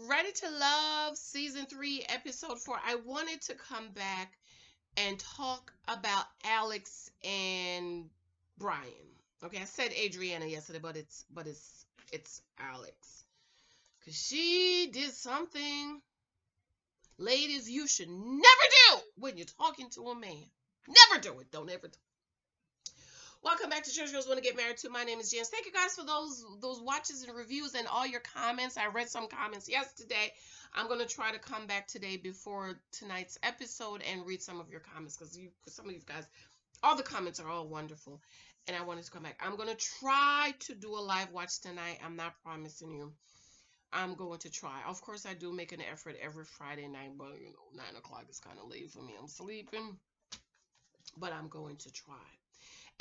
Ready to Love Season 3, Episode 4. I wanted to come back and talk about Alex and Bryan. Okay, I said Adriana yesterday, but it's Alex. Cause she did something, ladies, you should never do when you're talking to a man. Never do it. Don't ever do. Welcome back to Church Girls Want to Get Married To. My name is Janice. Thank you guys for those watches and reviews and all your comments. I read some comments yesterday. I'm going to try to come back today before tonight's episode and read some of your comments because some of you guys, all the comments are all wonderful. And I wanted to come back. I'm going to try to do a live watch tonight. I'm not promising you. I'm going to try. Of course, I do make an effort every Friday night, but 9 o'clock is kind of late for me. I'm sleeping, but I'm going to try.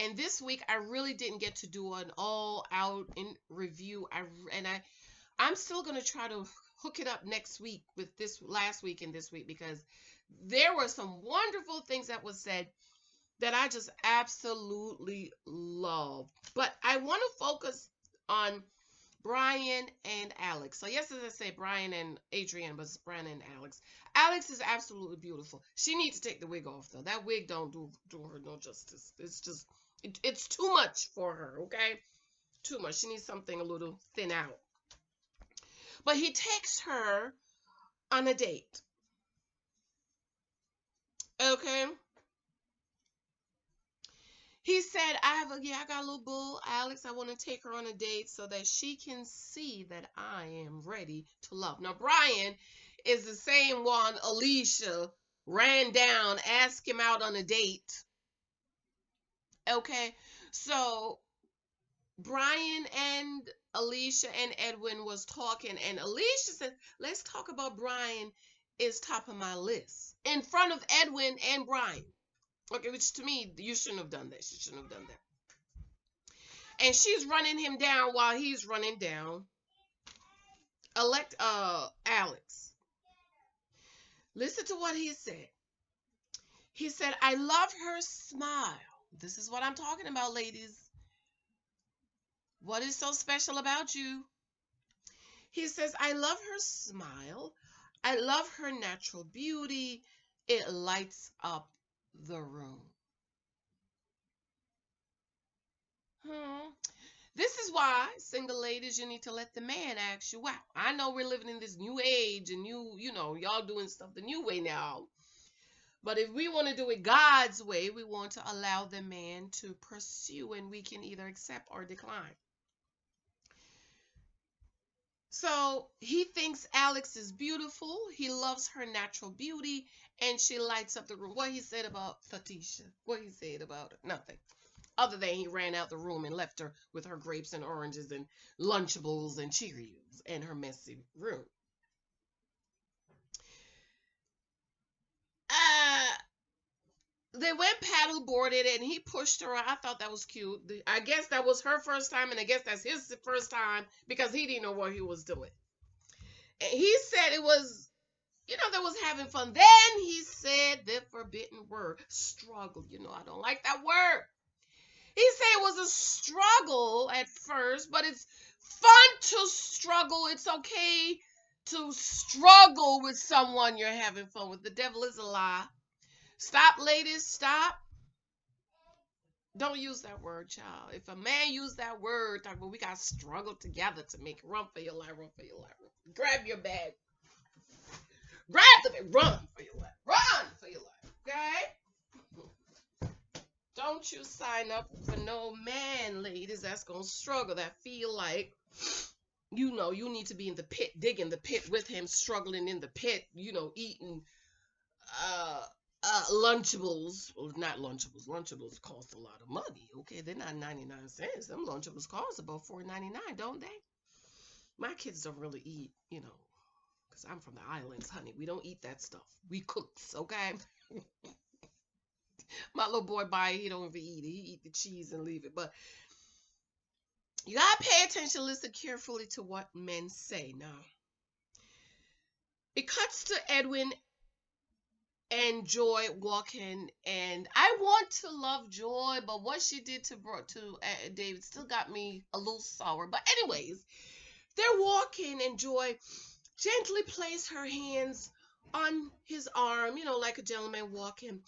And this week, I really didn't get to do an all-out in review. I'm still gonna try to hook it up next week with this last week and this week because there were some wonderful things that was said that I just absolutely love. But I want to focus on Bryan and Alex. So yes, as I say, Bryan and Adrian, but it's Bryan and Alex. Alex is absolutely beautiful. She needs to take the wig off though. That wig don't do her no justice. It's too much for her, okay? Too much. She needs something a little thin out. But he takes her on a date. Okay? He said, I got a little bull, Alex. I want to take her on a date so that she can see that I am ready to love. Now, Bryan is the same one Alicia ran down, asked him out on a date. Okay? So, Bryan and Alicia and Edwin was talking, and Alicia said, let's talk about Bryan is top of my list. In front of Edwin and Bryan. Okay, which to me, you shouldn't have done that. She shouldn't have done that. And she's running him down while he's running down Alex. Listen to what he said. He said, I love her smile. This is what I'm talking about, ladies. What is so special about you? He says, I love her smile. I love her natural beauty. It lights up the room. This is why, single ladies, you need to let the man ask you out. I know we're living in this new age and y'all doing stuff the new way now. But if we want to do it God's way, we want to allow the man to pursue, and we can either accept or decline. So he thinks Alex is beautiful. He loves her natural beauty, and she lights up the room. What he said about Fatisha? What he said about her? Nothing. Other than he ran out the room and left her with her grapes and oranges and Lunchables and Cheerios in her messy room. They went paddle boarded and he pushed her. I thought that was cute. I guess that was her first time, and I guess that's his first time because he didn't know what he was doing. And he said it was, they was having fun. Then he said the forbidden word, struggle. I don't like that word. He said it was a struggle at first, but it's fun to struggle. It's okay to struggle with someone you're having fun with. The devil is a lie. Stop, ladies, stop. Don't use that word, child. If a man use that word, talk about we got to struggle together to make it. Run for your life, run for your life. Grab your bag. Grab the bag, run for your life. Run for your life, okay? Don't you sign up for no man, ladies, that's going to struggle, that feel like, you need to be in the pit, digging the pit with him, struggling in the pit, eating, Lunchables. Well, not Lunchables. Lunchables cost a lot of money. Okay, they're not 99 cents. Them Lunchables cost about $4.99, don't they? My kids don't really eat, because I'm from the islands, honey. We don't eat that stuff. We cooks, okay? My little boy he don't even eat it. He eat the cheese and leave it. But you gotta pay attention, listen carefully to what men say. Now, it cuts to Edwin and Joy walking, and I want to love Joy, but what she did to David still got me a little sour. But anyways, they're walking, and Joy gently placed her hands on his arm, like a gentleman walking.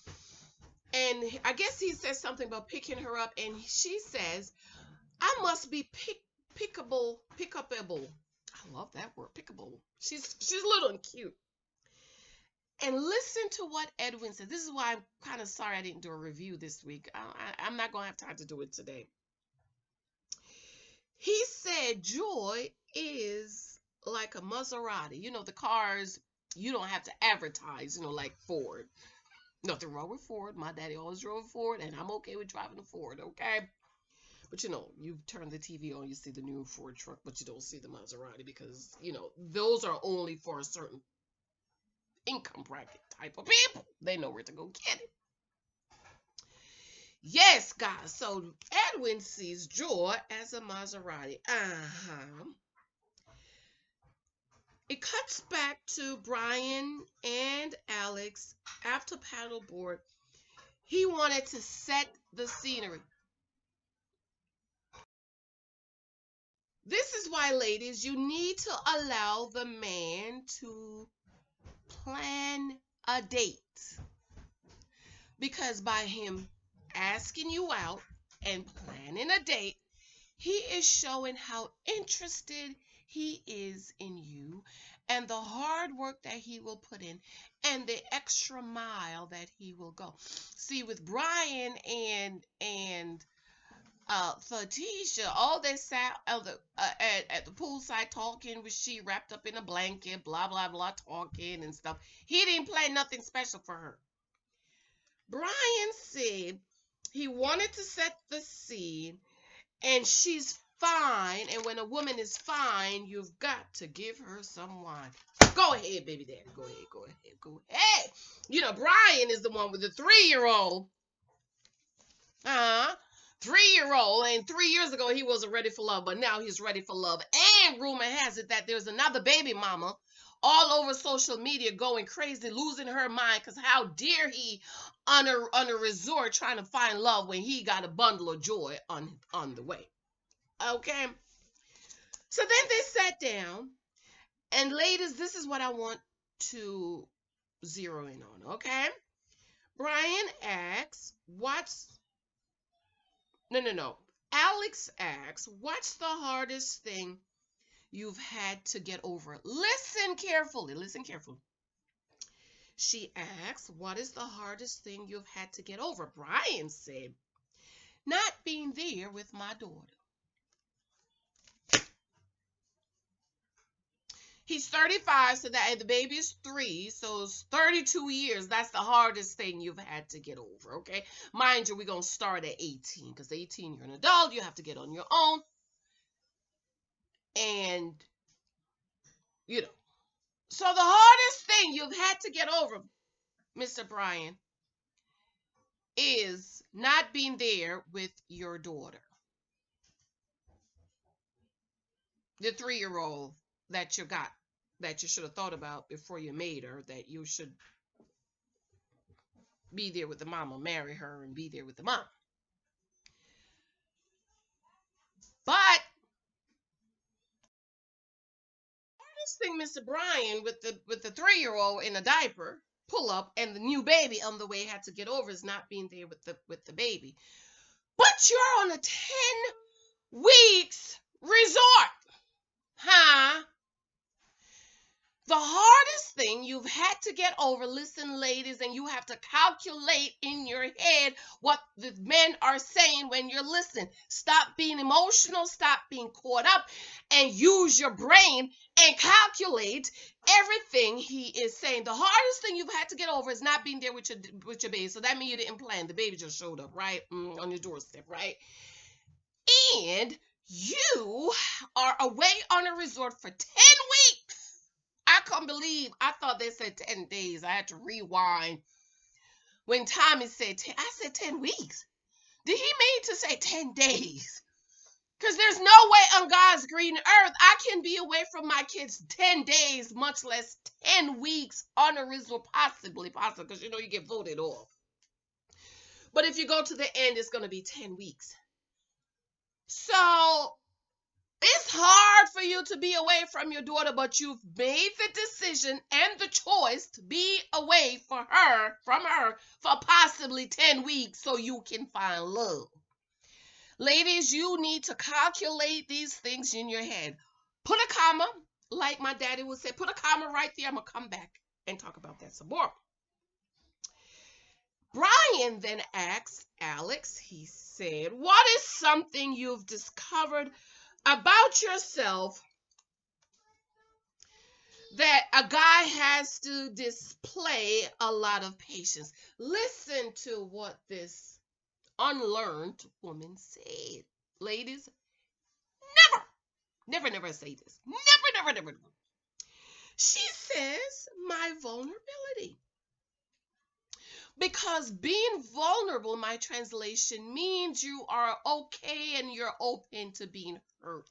And I guess he says something about picking her up, and she says, I must be pickupable. I love that word, pickable. She's little and cute. And listen to what Edwin said. This is why I'm kind of sorry I didn't do a review this week. I'm not going to have time to do it today. He said joy is like a Maserati. The cars you don't have to advertise, like Ford. Nothing wrong with Ford. My daddy always drove a Ford, and I'm okay with driving a Ford, okay? But you turn the TV on, you see the new Ford truck, but you don't see the Maserati because, those are only for a certain income bracket type of people. They know where to go get it. Yes, guys. So Edwin sees joy as a Maserati. It cuts back to Bryan and Alex after paddleboard. He wanted to set the scenery. This is why, ladies, you need to allow the man to plan a date. Because by him asking you out and planning a date, he is showing how interested he is in you and the hard work that he will put in and the extra mile that he will go. See, with Bryan and Fatisha, all they sat at the poolside talking with she wrapped up in a blanket, blah, blah, blah, talking and stuff. He didn't plan nothing special for her. Bryan said he wanted to set the scene, and she's fine. And when a woman is fine, you've got to give her some wine. Go ahead, baby daddy. Go ahead, go ahead, go ahead. Bryan is the one with the 3-year-old. 3-year-old, and 3 years ago he wasn't ready for love, but now he's ready for love. And rumor has it that there's another baby mama all over social media going crazy, losing her mind, because how dare he on a resort trying to find love when he got a bundle of joy on the way. Okay, so then they sat down, and ladies, this is what I want to zero in on. Okay, Bryan asks, no. Alex asks, what's the hardest thing you've had to get over? Listen carefully. She asks, what is the hardest thing you've had to get over? Bryan said, not being there with my daughter. He's 35, so that the baby is 3, so it's 32 years. That's the hardest thing you've had to get over, okay? Mind you, we're going to start at 18, because 18, you're an adult. You have to get on your own. And, so the hardest thing you've had to get over, Mr. Bryan, is not being there with your daughter. The 3-year-old that you got, that you should have thought about before you made her, that you should be there with the mama, marry her and be there with the mom. But hardest thing, Mr. Bryan, with the 3-year-old in a diaper, pull up, and the new baby on the way had to get over is not being there with the baby. But you're on a 10 weeks resort. The hardest thing you've had to get over, listen, ladies, and you have to calculate in your head what the men are saying when you're listening. Stop being emotional, stop being caught up, and use your brain and calculate everything he is saying. The hardest thing you've had to get over is not being there with your baby. So that means you didn't plan. The baby just showed up, right? On your doorstep, right? And you are away on a resort for 10 weeks. I couldn't believe, I thought they said 10 days. I had to rewind. When Tommy said 10, I said 10 weeks. Did he mean to say 10 days? Because there's no way on God's green earth I can be away from my kids 10 days, much less 10 weeks on a resort, possibly, because you get voted off. But if you go to the end, it's going to be 10 weeks. So It's hard for you to be away from your daughter, but you've made the decision and the choice to be away from her for possibly 10 weeks so you can find love. Ladies, you need to calculate these things in your head. Put a comma, like my daddy would say, put a comma right there. I'm going to come back and talk about that some more. Bryan then asked Alex, he said, what is something you've discovered about yourself that a guy has to display a lot of patience? Listen to what this unlearned woman said. Ladies, never say this. Never. She says, my vulnerability. Because being vulnerable, my translation, means you are okay and you're open to being hurt.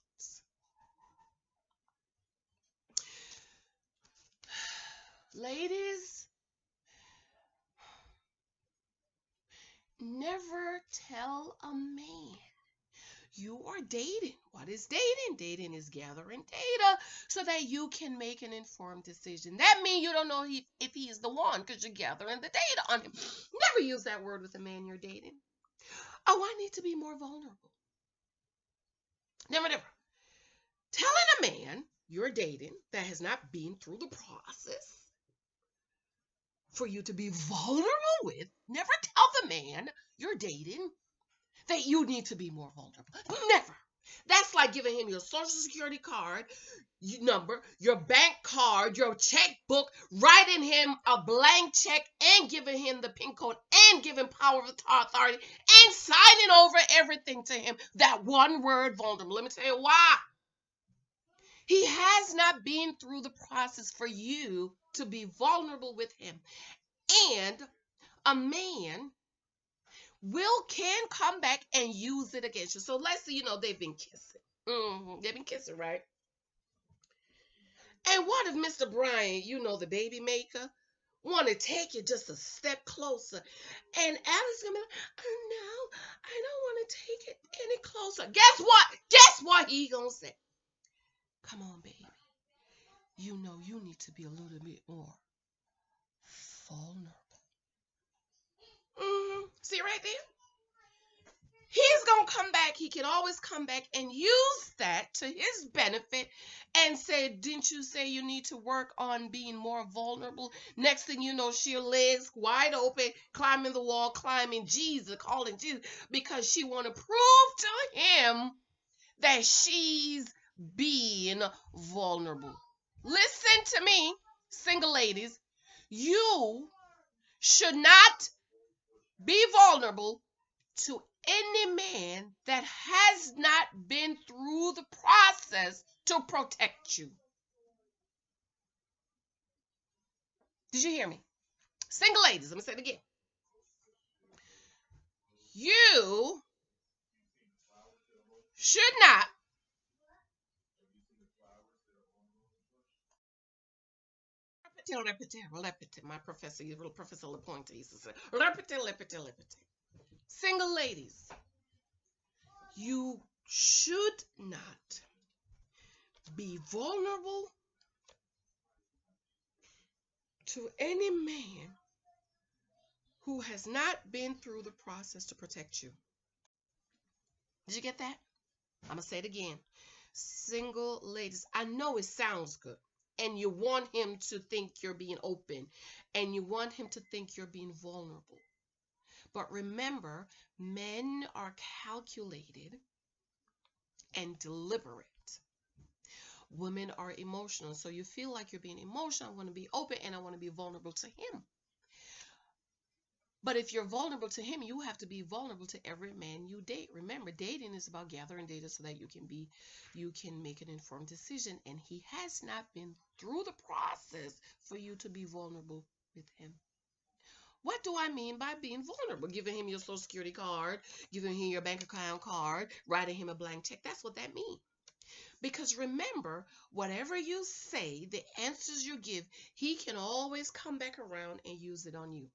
Ladies, never tell a man you are dating. What is dating? Dating is gathering data so that you can make an informed decision. That means you don't know if he is the one because you're gathering the data on him. Never use that word with a man you're dating. Oh, I need to be more vulnerable. Never. Telling a man you're dating that has not been through the process for you to be vulnerable with, never tell the man you're dating that you need to be more vulnerable. Never. That's like giving him your social security card number, your bank card, your checkbook, writing him a blank check and giving him the PIN code and giving power of authority and signing over everything to him. That one word, vulnerable. Let me tell you why. He has not been through the process for you to be vulnerable with him. And a man can come back and use it against you. So let's say, they've been kissing. They've been kissing, right? And what if Mr. Bryan, the baby maker, want to take you just a step closer? And Alex gonna be like, oh, no, I don't want to take it any closer. Guess what? Guess what he gonna say? Come on, baby. You need to be a little bit more vulnerable. See right there? He's going to come back. He can always come back and use that to his benefit and say, didn't you say you need to work on being more vulnerable? Next thing you know, she legs wide open, climbing the wall, calling Jesus, because she want to prove to him that she's being vulnerable. Listen to me, single ladies. You should not be vulnerable to any man that has not been through the process to protect you. Did you hear me? Single ladies, let me say it again. You should not repete. My professor, Professor LaPointe used to say, repete. Single ladies, you should not be vulnerable to any man who has not been through the process to protect you. Did you get that? I'm going to say it again. Single ladies, I know it sounds good, and you want him to think you're being open, and you want him to think you're being vulnerable. But remember, men are calculated and deliberate. Women are emotional. So you feel like you're being emotional. I want to be open and I want to be vulnerable to him. But if you're vulnerable to him, you have to be vulnerable to every man you date. Remember, dating is about gathering data so that you can make an informed decision. And he has not been through the process for you to be vulnerable with him. What do I mean by being vulnerable? Giving him your social security card, giving him your bank account card, writing him a blank check. That's what that means. Because remember, whatever you say, the answers you give, he can always come back around and use it on you.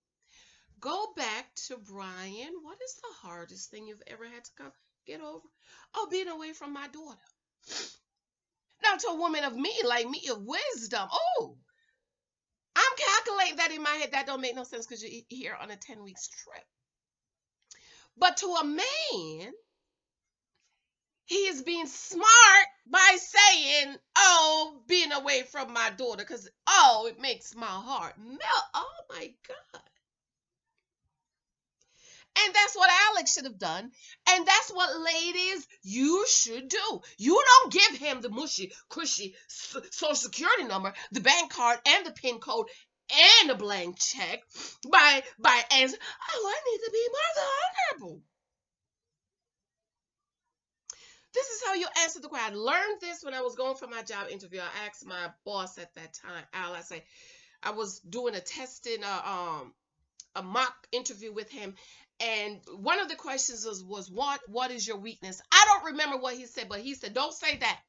Go back to Bryan. What is the hardest thing you've ever had to get over? Oh, being away from my daughter. Now, to a woman of me, like me, of wisdom, oh, I'm calculating that in my head. That don't make no sense because you're here on a 10 weeks trip. But to a man, he is being smart by saying, oh, being away from my daughter, because, oh, it makes my heart melt. Oh, my God. And that's what Alex should have done. And that's what, ladies, you should do. You don't give him the mushy, cushy social security number, the bank card, and the PIN code, and a blank check by answering, oh, I need to be more vulnerable. This is how you answer the question. I learned this when I was going for my job interview. I asked my boss at that time, Al, I say, I was doing a testing, a mock interview with him, and one of the questions was what is your weakness? I don't remember what he said, but he said, don't say that.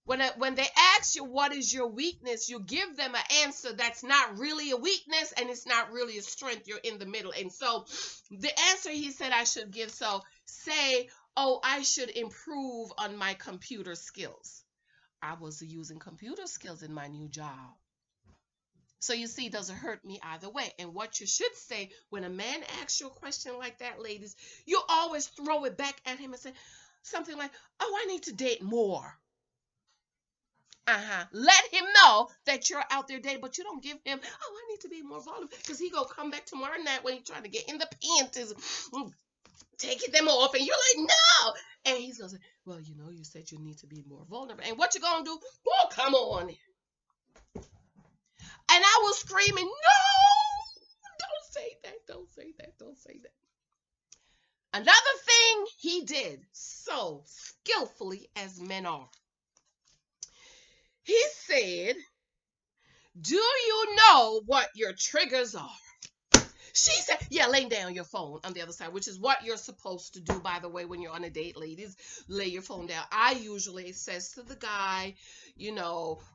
When they ask you what is your weakness, you give them an answer that's not really a weakness and it's not really a strength. You're in the middle. And so the answer he said I should give, so say, oh, I should improve on my computer skills. I was using computer skills in my new job. So you see, it doesn't hurt me either way. And what you should say when a man asks you a question like that, ladies, you always throw it back at him and say something like, oh, I need to date more. Let him know that you're out there dating, but you don't give him, oh, I need to be more vulnerable, because he gonna come back tomorrow night when he's trying to get in the panties, taking them off, and you're like, no. And he's gonna say, well, you said you need to be more vulnerable. And what you gonna do? Oh, come on. And I was screaming, no, don't say that, don't say that, don't say that. Another thing he did so skillfully, as men are, he said, do you know what your triggers are? She said, yeah, lay down your phone on the other side, which is what you're supposed to do, by the way, when you're on a date, ladies. Lay your phone down. I usually says to the guy,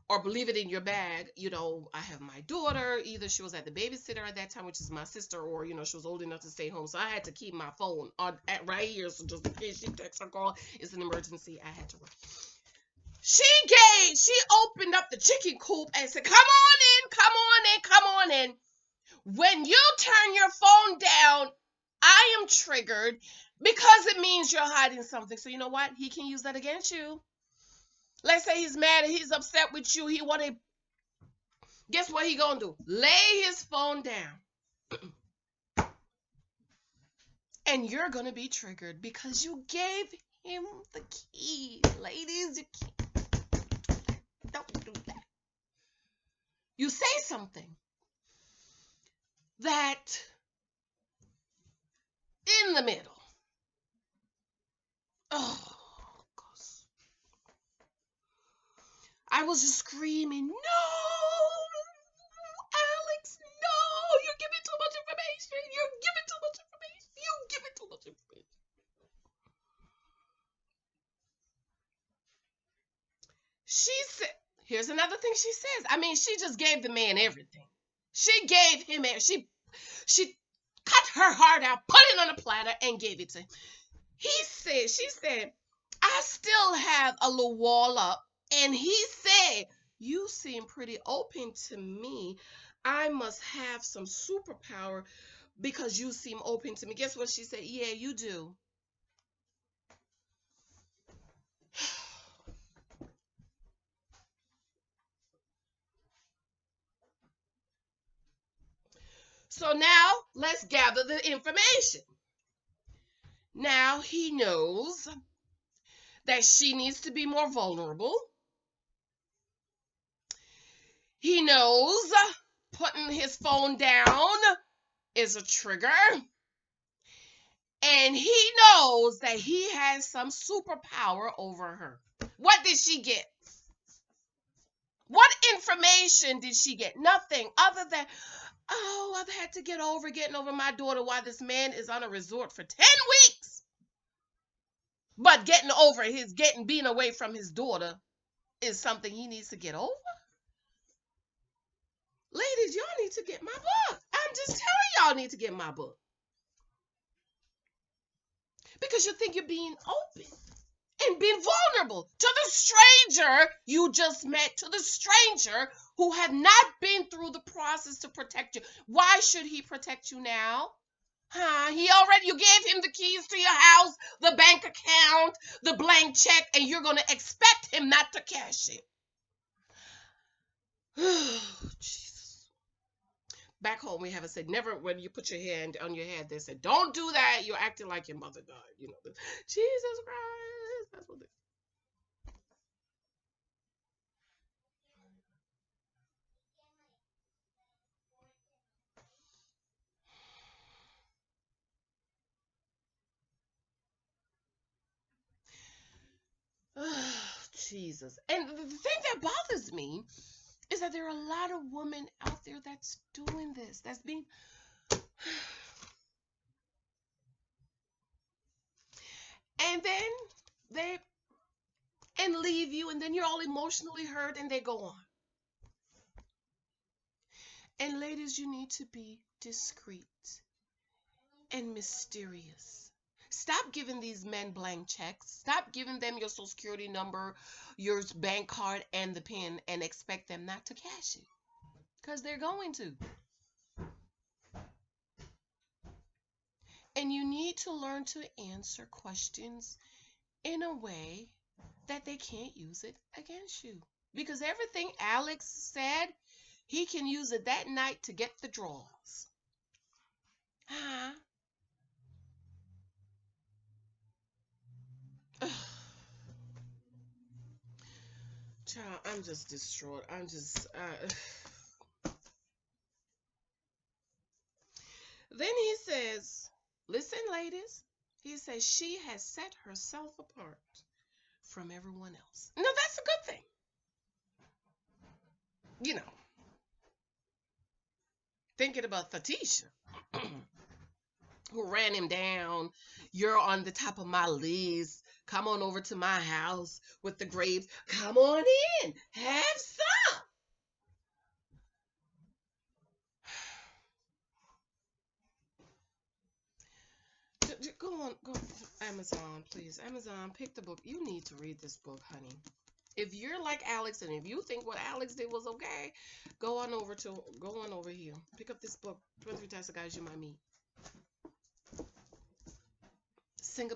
or leave it in your bag. I have my daughter. Either she was at the babysitter at that time, which is my sister, or, she was old enough to stay home. So I had to keep my phone right here. So just in case she texts or call, it's an emergency, I had to run. She opened up the chicken coop and said, come on in, come on in, come on in. When you turn your phone down, I am triggered because it means you're hiding something. So you know what? He can use that against you. Let's say he's mad and he's upset with you. He want to, guess what he gonna do? Lay his phone down. And you're gonna be triggered because you gave him the key. Ladies, you can't. Don't do that. You say something that in the middle, oh gosh, I was just screaming, no, Alex, no, you're giving too much information, you're giving too much information, you giving too much information. She said, here's another thing she says. I mean, she just gave the man everything. She gave him, she cut her heart out, put it on a platter, and gave it to him. She said, I still have a little wall up. And he said, you seem pretty open to me. I must have some superpower because you seem open to me. Guess what she said? Yeah, you do. So now let's gather the information. Now he knows that she needs to be more vulnerable. He knows putting his phone down is a trigger. And he knows that he has some superpower over her. What did she get? What information did she get? Nothing other than, oh, I've had to getting over my daughter while this man is on a resort for 10 weeks. But being away from his daughter is something he needs to get over. Ladies, y'all need to get my book. I'm just telling y'all need to get my book. Because you think you're being open. and being vulnerable to the stranger you just met, to the stranger who have not been through the process to protect you. Why should he protect you now? Huh? You gave him the keys to your house, the bank account, the blank check, and you're going to expect him not to cash it. Jesus. Back home, we have a said, never, when you put your hand on your head, they said, don't do that. You're acting like your mother died. Jesus Christ. That's what they Jesus. And the thing that bothers me is that there are a lot of women out there that's doing this, that's being and then they and leave you, and then you're all emotionally hurt and they go on. And ladies, you need to be discreet and mysterious. Stop giving these men blank checks. Stop giving them your social security number, your bank card, and the PIN, and expect them not to cash it. Because they're going to. And you need to learn to answer questions in a way that they can't use it against you. Because everything Alex said, he can use it that night to get the draws. Huh? Child, I'm just distraught. Then he says, listen, ladies. He says she has set herself apart from everyone else. No, that's a good thing. You know, thinking about Fatisha, who ran him down. You're on the top of my list. Come on over to my house with the grapes. Come on in. Have some. Go to Amazon, please. Amazon, pick the book. You need to read this book, honey. If you're like Alex and if you think what Alex did was okay, go on over here. Pick up this book, 23 Types of Guys You Might Meet.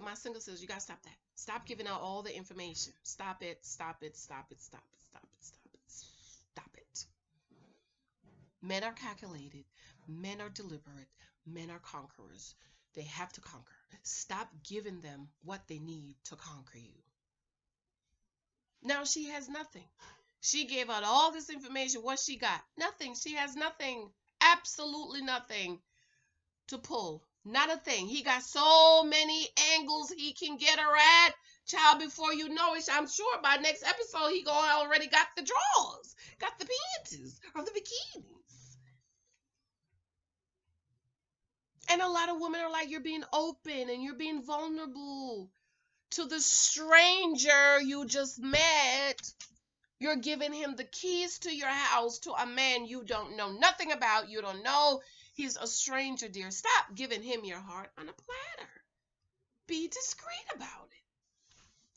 My single says, you gotta stop that. Stop giving out all the information. Stop it, stop it, stop it, stop it, stop it, stop it, stop it. Men are calculated, men are deliberate, men are conquerors. They have to conquer. Stop giving them what they need to conquer you. Now she has nothing. She gave out all this information. What she got? Nothing. She has nothing. Absolutely nothing to pull. Not a thing. He got so many angles he can get her at. Child, before you know it, I'm sure by next episode he already got the drawers, got the panties or the bikinis. And a lot of women are like, you're being open and you're being vulnerable to the stranger you just met. You're giving him the keys to your house to a man you don't know nothing about. You don't know. He's a stranger, dear. Stop giving him your heart on a platter. Be discreet about it.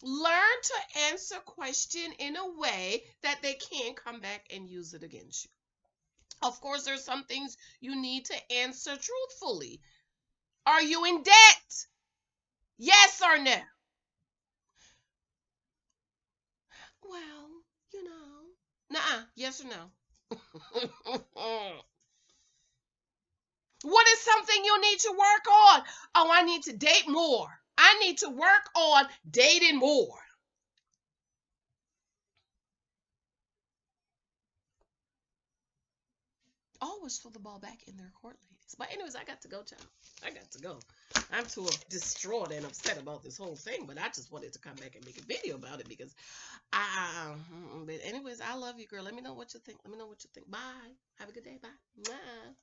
Learn to answer question in a way that they can't come back and use it against you. Of course, there's some things you need to answer truthfully. Are you in debt? Yes or no? Well, you know. Nuh-uh. Yes or no? What is something you need to work on? Oh, I need to date more. I need to work on dating more. Always throw the ball back in their court, ladies. But anyways, I got to go, child. I got to go. I'm too distraught and upset about this whole thing, but I just wanted to come back and make a video about it because but anyways, I love you, girl. Let me know what you think. Let me know what you think. Bye. Have a good day. Bye. Mwah.